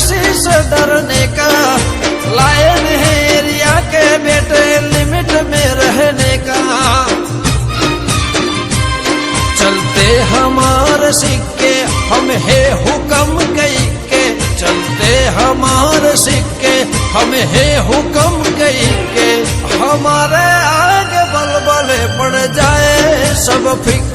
किसी से डरने का, लायन है एरिया के बेटे लिमिट में रहने का। चलते हमारे सिक्के हम है हुक्म कई के, चलते हमारे सिक्के हम है हुक्म कई के। हमारे आगे बलबले पड़ जाए सब फिक्र